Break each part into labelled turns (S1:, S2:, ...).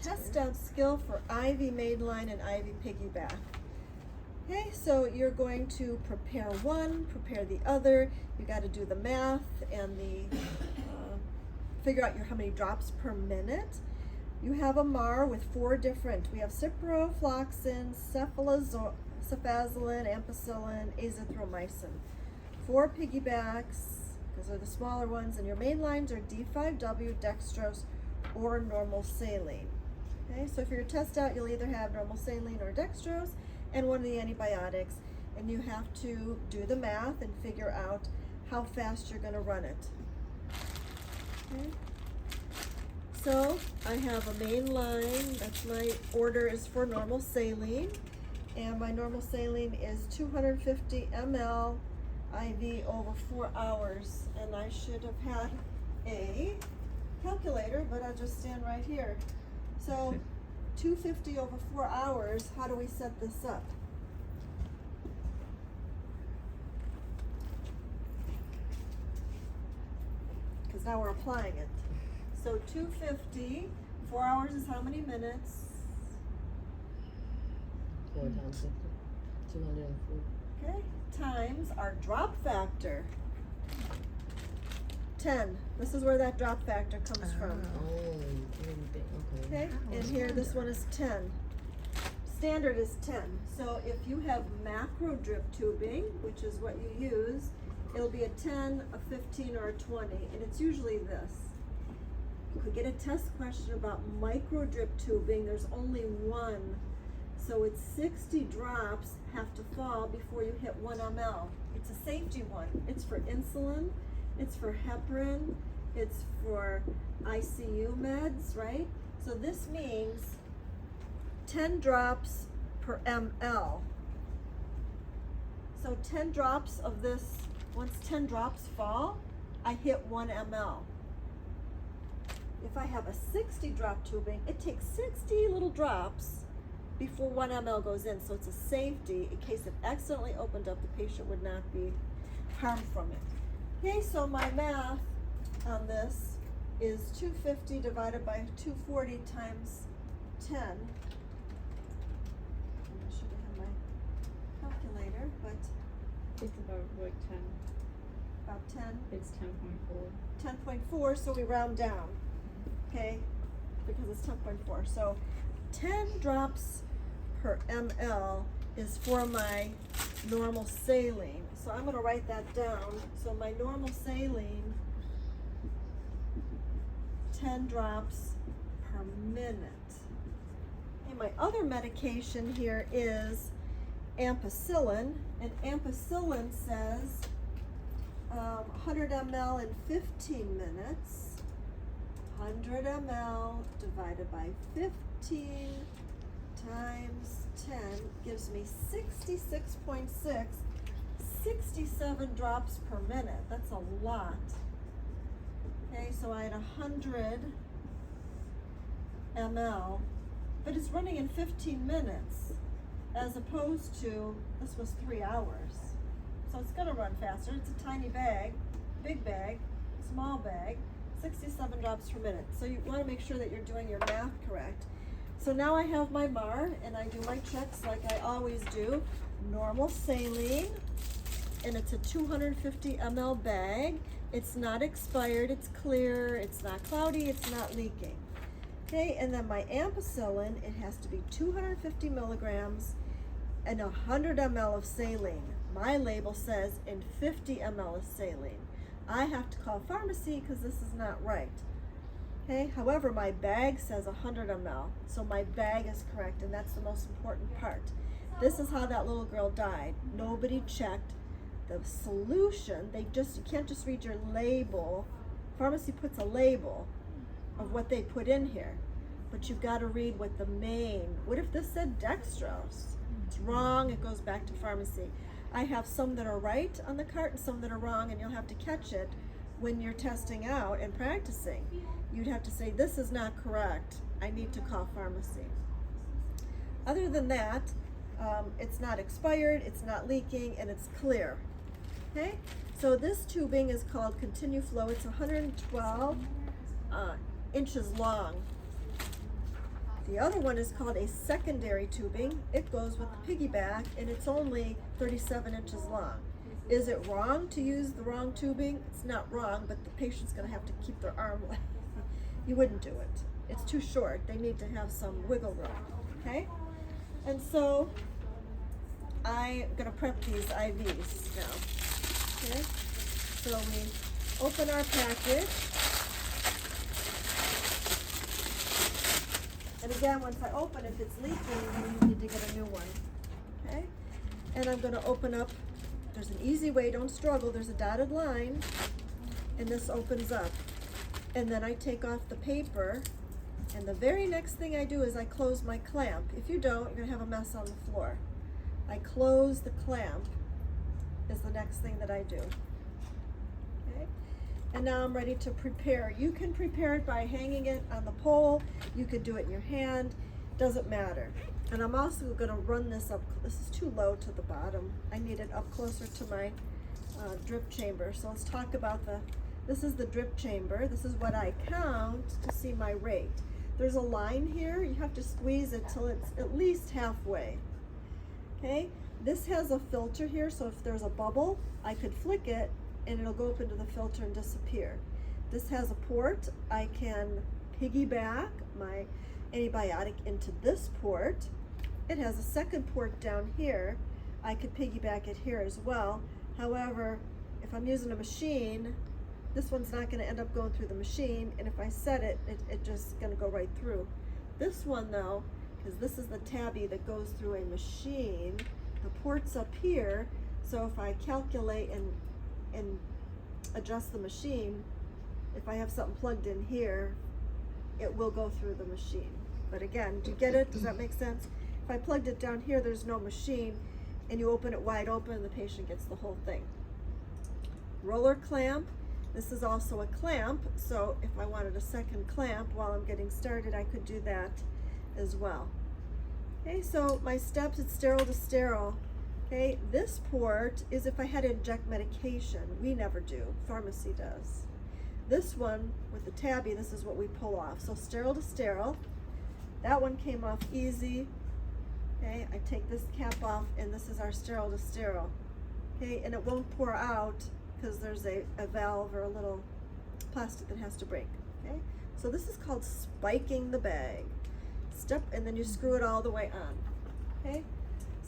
S1: test out skill for IV mainline and IV piggyback. Okay, so you're going to prepare one, prepare the other. You got to do the math and the figure out how many drops per minute. You have a MAR with four different. We have ciprofloxacin, cefazolin, ampicillin, azithromycin. 4 piggybacks, because they're the smaller ones, and your main lines are D5W, dextrose, or normal saline. Okay, so for your test out, you'll either have normal saline or dextrose and one of the antibiotics, and you have to do the math and figure out how fast you're going to run it. Okay. So I have a main line, that's my order is for normal saline, and my normal saline is 250 ml IV over 4 hours, and I should have had a calculator, but I'll just stand right here. So 250 over 4 hours, how do we set this up? Because now we're applying it. So 250, 4 hours is how many minutes?
S2: 4 times 50, 240.
S1: Okay, times our drop factor. 10. This is where that drop factor comes from.
S2: Oh, okay.
S1: Okay, and here this one is 10. Standard is 10. So if you have macro drip tubing, which is what you use, it'll be a 10, a 15, or a 20, and it's usually this. You could get a test question about micro drip tubing. There's only one. So it's 60 drops have to fall before you hit 1 ml. It's a safety one. It's for insulin, it's for heparin, it's for ICU meds, right? So this means 10 drops per ml. So 10 drops of this, once 10 drops fall, I hit 1 ml. If I have a 60 drop tubing, it takes 60 little drops before 1 ml goes in. So it's a safety in case it accidentally opened up, the patient would not be harmed from it. Okay, so my math on this is 250 divided by 240 times 10. I should have had my calculator, but
S3: It's about like 10.
S1: about 10.
S3: It's 10.4.
S1: 10.4, so we round down, okay, because it's 10.4. So 10 drops per ml is for my normal saline. So I'm going to write that down. So my normal saline, 10 drops per minute. And my other medication here is ampicillin, and ampicillin says 100 ml in 15 minutes. 100 ml divided by 15 times 10 gives me 66.6, 67 drops per minute. That's a lot. Okay, so I had 100 ml, but it's running in 15 minutes as opposed to, this was 3 hours. So it's gonna run faster. It's a tiny bag, big bag, small bag, 67 drops per minute. So you wanna make sure that you're doing your math correct. So now I have my MAR, and I do my checks like I always do. Normal saline, and it's a 250 ml bag. It's not expired, it's clear, it's not cloudy, it's not leaking. Okay, and then my ampicillin, it has to be 250 milligrams and 100 ml of saline. My label says in 50 ml of saline. I have to call pharmacy because this is not right. Okay, however, my bag says 100 ml, so my bag is correct, and that's the most important part. This is how that little girl died. Nobody checked the solution. You can't just read your label. Pharmacy puts a label of what they put in here, but you've got to read what what if this said dextrose? It's wrong, it goes back to pharmacy. I have some that are right on the cart and some that are wrong, and you'll have to catch it when you're testing out and practicing. You'd have to say, this is not correct, I need to call pharmacy. Other than that, it's not expired, it's not leaking, and it's clear. Okay, so this tubing is called ContinuFlow. It's 112 inches long. The other one is called a secondary tubing. It goes with the piggyback and it's only 37 inches long. Is it wrong to use the wrong tubing? It's not wrong, but the patient's gonna have to keep their arm length. You wouldn't do it. It's too short. They need to have some wiggle room, okay? And so I'm gonna prep these IVs now, okay? So we open our package. And again, once I open, if it's leaking, then you need to get a new one, okay? And I'm gonna open up, there's an easy way, don't struggle, there's a dotted line, and this opens up. And then I take off the paper, and the very next thing I do is I close my clamp. If you don't, you're gonna have a mess on the floor. I close the clamp is the next thing that I do, okay? And now I'm ready to prepare. You can prepare it by hanging it on the pole. You could do it in your hand, doesn't matter. And I'm also gonna run this up, this is too low to the bottom. I need it up closer to my drip chamber. So let's talk about this is the drip chamber. This is what I count to see my rate. There's a line here, you have to squeeze it till it's at least halfway, okay? This has a filter here, so if there's a bubble, I could flick it and it'll go up into the filter and disappear. This has a port. I can piggyback my antibiotic into this port. It has a second port down here. I could piggyback it here as well. However, if I'm using a machine, this one's not gonna end up going through the machine, and if I set it, it's just gonna go right through. This one though, because this is the tabby that goes through a machine, the port's up here, so if I calculate and adjust the machine, if I have something plugged in here, it will go through the machine. But again, do you get it? Does that make sense? If I plugged it down here, there's no machine, and you open it wide open, the patient gets the whole thing. Roller clamp. This is also a clamp, so if I wanted a second clamp while I'm getting started, I could do that as well. Okay, so my steps, it's sterile to sterile. Okay, this port is if I had to inject medication. We never do, pharmacy does. This one with the tabby, this is what we pull off. So sterile to sterile. That one came off easy. Okay, I take this cap off and this is our sterile to sterile. Okay, and it won't pour out because there's a valve or a little plastic that has to break, okay? So this is called spiking the bag. And then you screw it all the way on, okay?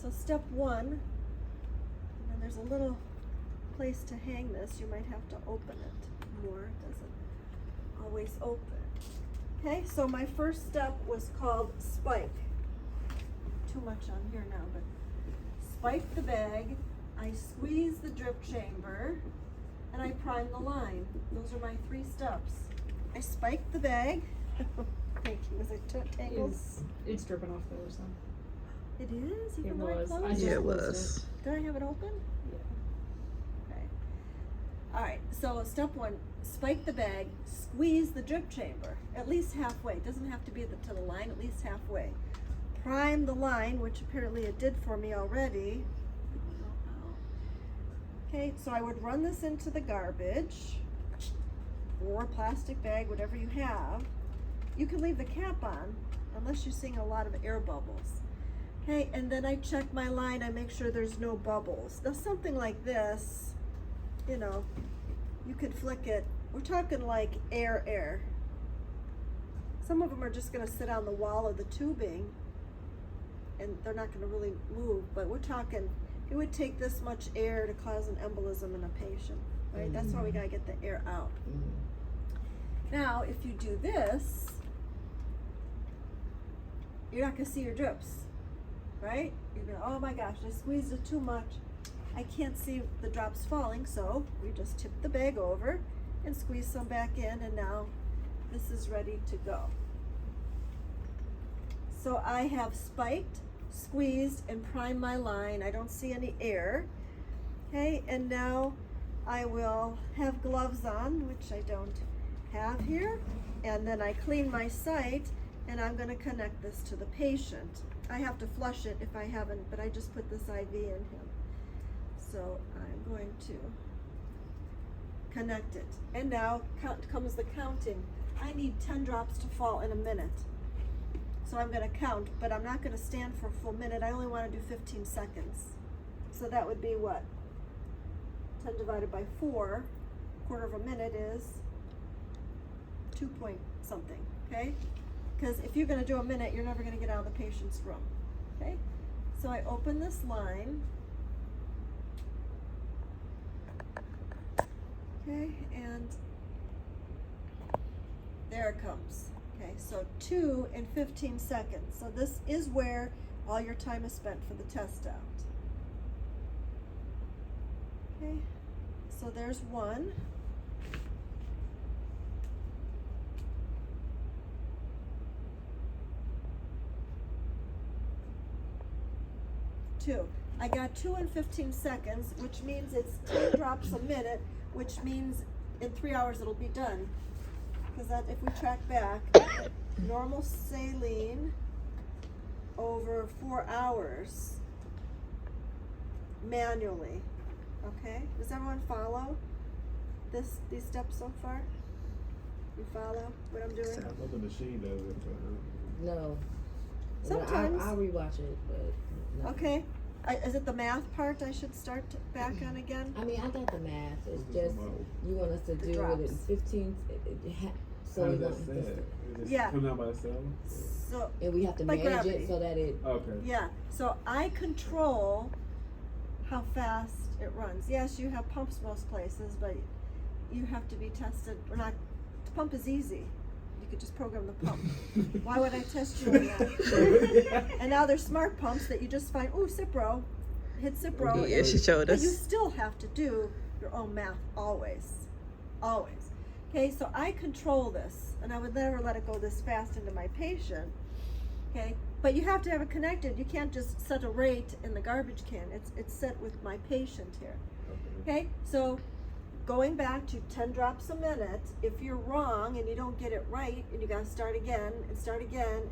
S1: So step one, and then there's a little place to hang this. You might have to open it more, it doesn't always open. Okay, so my first step was called spike. Too much on here now, but spike the bag. I squeeze the drip chamber, and I prime the line. Those are my 3 steps. I spike the bag. Thank you. Was it tangled?
S3: It's dripping off those then.
S1: It is?
S3: It
S1: Even though I
S3: was.
S1: closed
S3: I
S1: it?
S3: just
S4: Yeah, it
S3: closed
S4: was.
S1: Did I have it open?
S3: Yeah.
S1: Okay. All right, so step 1, spike the bag, squeeze the drip chamber, at least halfway. It doesn't have to be to the line, at least halfway. Prime the line, which apparently it did for me already. Okay, so I would run this into the garbage or plastic bag, whatever you have. You can leave the cap on unless you're seeing a lot of air bubbles. Okay, and then I check my line, I make sure there's no bubbles. Now something like this, you know, you could flick it. We're talking like air. Some of them are just gonna sit on the wall of the tubing and they're not gonna really move, but we're talking, it would take this much air to cause an embolism in a patient, right? That's why we gotta get the air out. Now, if you do this, you're not gonna see your drips, right? You're gonna, oh my gosh, I squeezed it too much. I can't see the drops falling, so we just tip the bag over and squeeze some back in, and now this is ready to go. So I have spiked, squeezed, and primed my line. I don't see any air. Okay, and now I will have gloves on, which I don't have here, and then I clean my site, and I'm gonna connect this to the patient. I have to flush it if I haven't, but I just put this IV in him. So I'm going to connect it. And now comes the counting. I need 10 drops to fall in a minute. So I'm gonna count, but I'm not gonna stand for a full minute, I only wanna do 15 seconds. So that would be what? 10 divided by 4, quarter of a minute is 2 point something, okay? Because if you're gonna do a minute, you're never gonna get out of the patient's room, okay? So I open this line. Okay, and there it comes. Okay, so 2 in 15 seconds. So this is where all your time is spent for the test out. Okay, so there's 1. Two. I got 2 in 15 seconds, which means it's 10 drops a minute, which means in 3 hours it'll be done. Because that, if we track back, normal saline over 4 hours manually. Okay? Does everyone follow these steps so far? You follow what I'm doing?
S4: Sounds like the machine does it for her.
S2: No.
S1: Sometimes.
S2: I'll rewatch it, but no.
S1: Okay. Is it the math part I should start back on again?
S2: I mean, I got the math. It's
S4: Focus
S2: just
S4: on mode.
S2: you want us to
S1: The
S2: do it
S1: drops.
S2: in 15. So
S4: How
S2: we
S4: does
S2: want
S4: that
S2: this,
S4: set? Is it
S1: Yeah.
S4: coming out by itself?
S1: So,
S2: and we have to
S1: By
S2: manage
S1: gravity.
S2: it so that it.
S4: Okay.
S1: yeah, so I control how fast it runs. Yes, you have pumps most places, but you have to be tested. The pump is easy. You could just program the pump. Why would I test you on that? And now there's smart pumps that you just find, ooh, Cipro, hit Cipro.
S5: Yeah, she showed
S1: But you
S5: us.
S1: still have to do your own math, always, always. Okay, so I control this, and I would never let it go this fast into my patient. Okay, but you have to have it connected. You can't just set a rate in the garbage can. It's set with my patient here. Okay, so going back to 10 drops a minute, if you're wrong and you don't get it right, and you gotta start again and start again,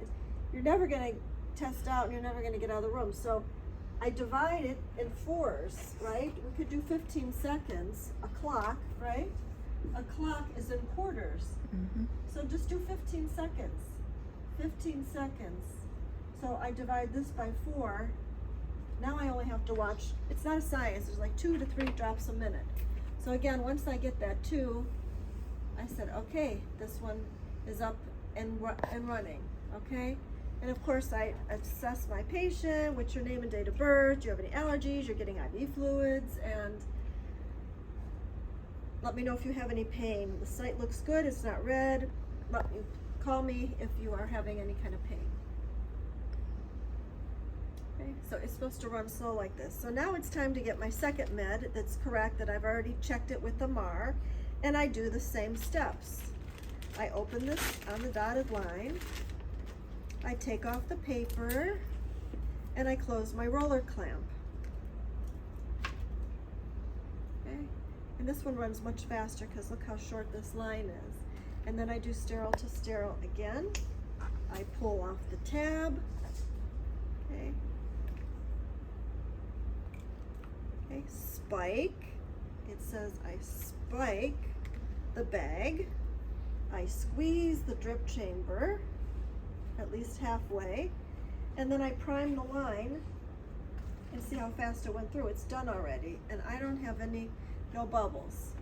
S1: you're never gonna test out and you're never gonna get out of the room. So I divide it in 4s, right? We could do 15 seconds, a clock, right? A clock is in quarters.
S5: Mm-hmm.
S1: So just do 15 seconds. 15 seconds. So I divide this by 4. Now I only have to watch, it's not a science, there's like 2 to 3 drops a minute. So again, once I get that 2, I said, okay, this one is up and running, okay? And of course I assess my patient, what's your name and date of birth, do you have any allergies, you're getting IV fluids, and let me know if you have any pain. The site looks good, it's not red. Call me if you are having any kind of pain. Okay, so it's supposed to run slow like this. So now it's time to get my second med that's correct, that I've already checked it with the MAR, and I do the same steps. I open this on the dotted line, I take off the paper, and I close my roller clamp. Okay, and this one runs much faster because look how short this line is. And then I do sterile to sterile again. I pull off the tab. Okay. Okay, spike. It says I spike the bag. I squeeze the drip chamber at least halfway. And then I prime the line and see how fast it went through. It's done already. And I don't have no bubbles.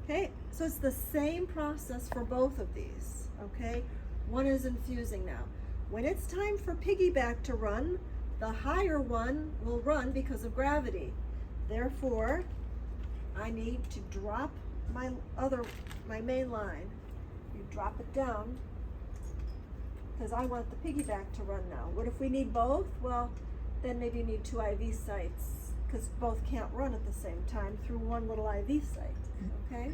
S1: Okay, so it's the same process for both of these, okay? One is infusing now. When it's time for piggyback to run, the higher one will run because of gravity. Therefore, I need to drop my main line. You drop it down, because I want the piggyback to run now. What if we need both? Well, then maybe you need 2 IV sites, because both can't run at the same time through one little IV site. Okay,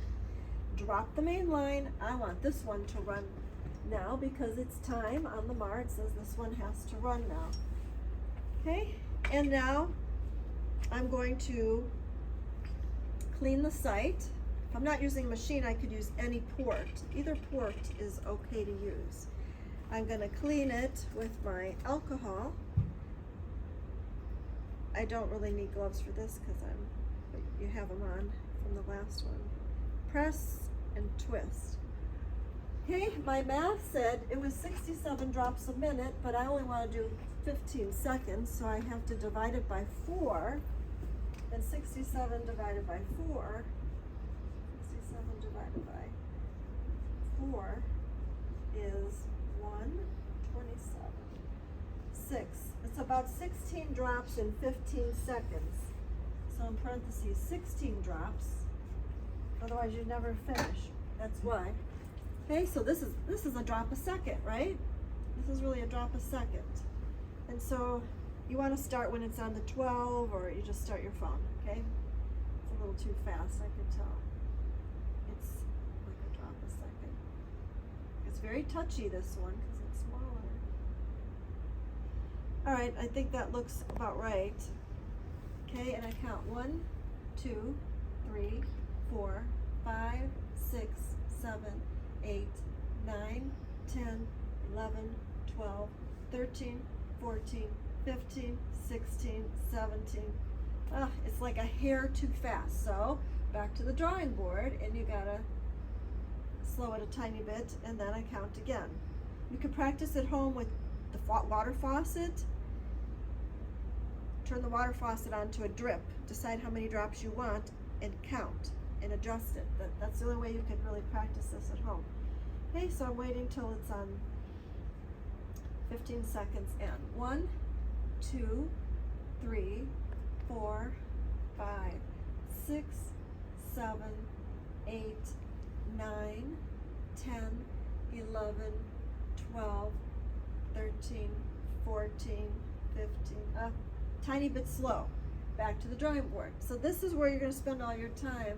S1: drop the main line. I want this one to run now because it's time on the MAR. It says this one has to run now. Okay, and now I'm going to clean the site. If I'm not using a machine, I could use any port. Either port is okay to use. I'm going to clean it with my alcohol. I don't really need gloves for this because you have them on from the last one. Press and twist. Okay, my math said it was 67 drops a minute, but I only want to do 15 seconds, so I have to divide it by 4. And 67 divided by 4, 67 divided by 4 is 127. 6. It's about 16 drops in 15 seconds. So in parentheses, 16 drops. Otherwise you'd never finish. That's why. Okay, so this is a drop a second, right? This is really a drop a second. And so you want to start when it's on the 12, or you just start your phone, okay? It's a little too fast, I can tell. It's like a drop a second. It's very touchy, this one, because it's smaller. All right, I think that looks about right. Okay, and I count 1, 2, 3, 4, 5, 6, 7, 8, 9, 10, 11, 12, 13, 14, 15, 16, 17. It's like a hair too fast. So back to the drawing board, and you gotta slow it a tiny bit, and then I count again. You can practice at home with the water faucet. Turn the water faucet on to a drip. Decide how many drops you want and count and adjust it. That's the only way you can really practice this at home. Okay, so I'm waiting till it's on 15 seconds in. 1, 2, 3, 4, 5, 6, 7, 8, 9, 10, 11, 12, 13, 14, 15. Tiny bit slow. Back to the drawing board. So this is where you're going to spend all your time.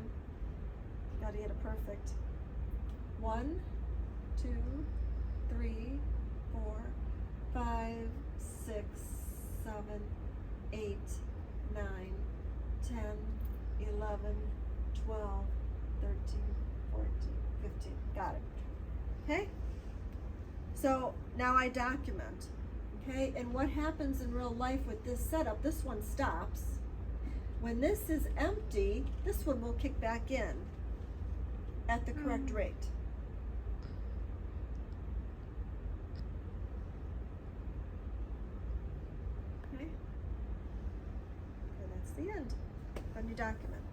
S1: You got to get it perfect. 1, 2, 3, 4, 5, 6, 7, 8, 9, 10, 11, 12, 13, 14, 15. Got it. Okay? So now I document. Okay? And what happens in real life with this setup, this one stops. When this is empty, this one will kick back in at the correct rate. Okay? And that's the end. Then you document.